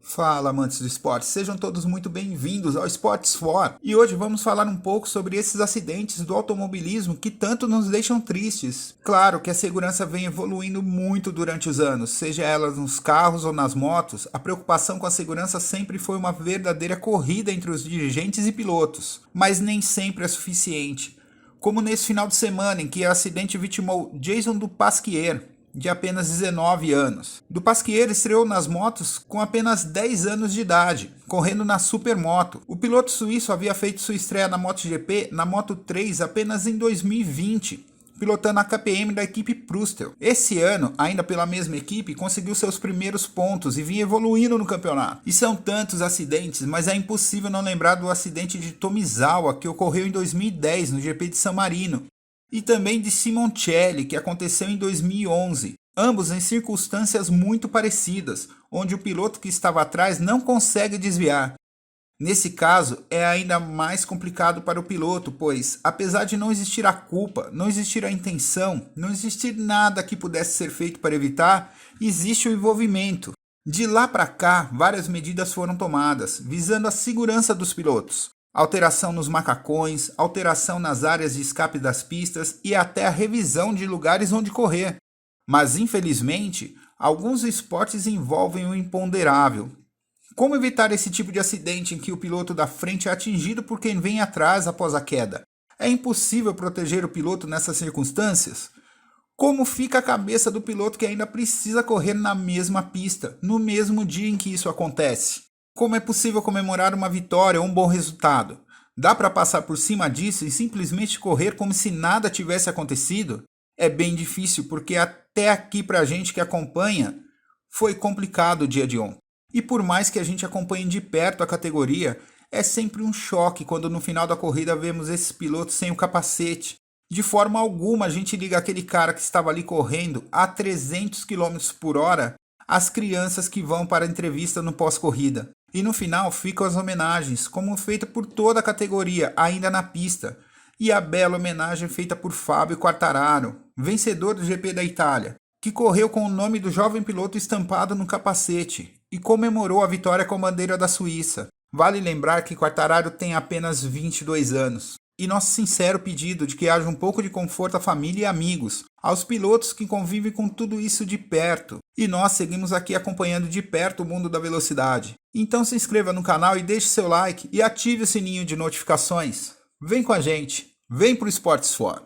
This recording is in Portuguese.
Fala, amantes do esporte, sejam todos muito bem-vindos ao Sports For. E hoje vamos falar um pouco sobre esses acidentes do automobilismo que tanto nos deixam tristes. Claro que a segurança vem evoluindo muito durante os anos, seja ela nos carros ou nas motos, a preocupação com a segurança sempre foi uma verdadeira corrida entre os dirigentes e pilotos, mas nem sempre é suficiente. Como nesse final de semana em que o acidente vitimou Jason Dupasquier, de apenas 19 anos. Dupasquier estreou nas motos com apenas 10 anos de idade, correndo na Supermoto. O piloto suíço havia feito sua estreia na MotoGP na Moto 3 apenas em 2020, pilotando a KPM da equipe Prustel. Esse ano, ainda pela mesma equipe, conseguiu seus primeiros pontos e vinha evoluindo no campeonato. E são tantos acidentes, mas é impossível não lembrar do acidente de Tomizawa, que ocorreu em 2010 no GP de San Marino, e também de Simoncelli, que aconteceu em 2011, ambos em circunstâncias muito parecidas, onde o piloto que estava atrás não consegue desviar. Nesse caso, é ainda mais complicado para o piloto, pois, apesar de não existir a culpa, não existir a intenção, não existir nada que pudesse ser feito para evitar, existe o envolvimento. De lá para cá, várias medidas foram tomadas, visando a segurança dos pilotos. Alteração nos macacões, alteração nas áreas de escape das pistas e até a revisão de lugares onde correr. Mas, infelizmente, alguns esportes envolvem o imponderável. Como evitar esse tipo de acidente em que o piloto da frente é atingido por quem vem atrás após a queda? É impossível proteger o piloto nessas circunstâncias? Como fica a cabeça do piloto que ainda precisa correr na mesma pista, no mesmo dia em que isso acontece? Como é possível comemorar uma vitória ou um bom resultado? Dá para passar por cima disso e simplesmente correr como se nada tivesse acontecido? É bem difícil, porque até aqui para a gente que acompanha, foi complicado o dia de ontem. E por mais que a gente acompanhe de perto a categoria, é sempre um choque quando no final da corrida vemos esses pilotos sem o capacete. De forma alguma a gente liga aquele cara que estava ali correndo a 300 km por hora às crianças que vão para a entrevista no pós-corrida. E no final ficam as homenagens, como feita por toda a categoria, ainda na pista. E a bela homenagem feita por Fábio Quartararo, vencedor do GP da Itália, que correu com o nome do jovem piloto estampado no capacete e comemorou a vitória com a bandeira da Suíça. Vale lembrar que Quartararo tem apenas 22 anos. E nosso sincero pedido de que haja um pouco de conforto à família e amigos, aos pilotos que convivem com tudo isso de perto. E nós seguimos aqui acompanhando de perto o mundo da velocidade. Então se inscreva no canal e deixe seu like e ative o sininho de notificações. Vem com a gente, vem pro Sports For.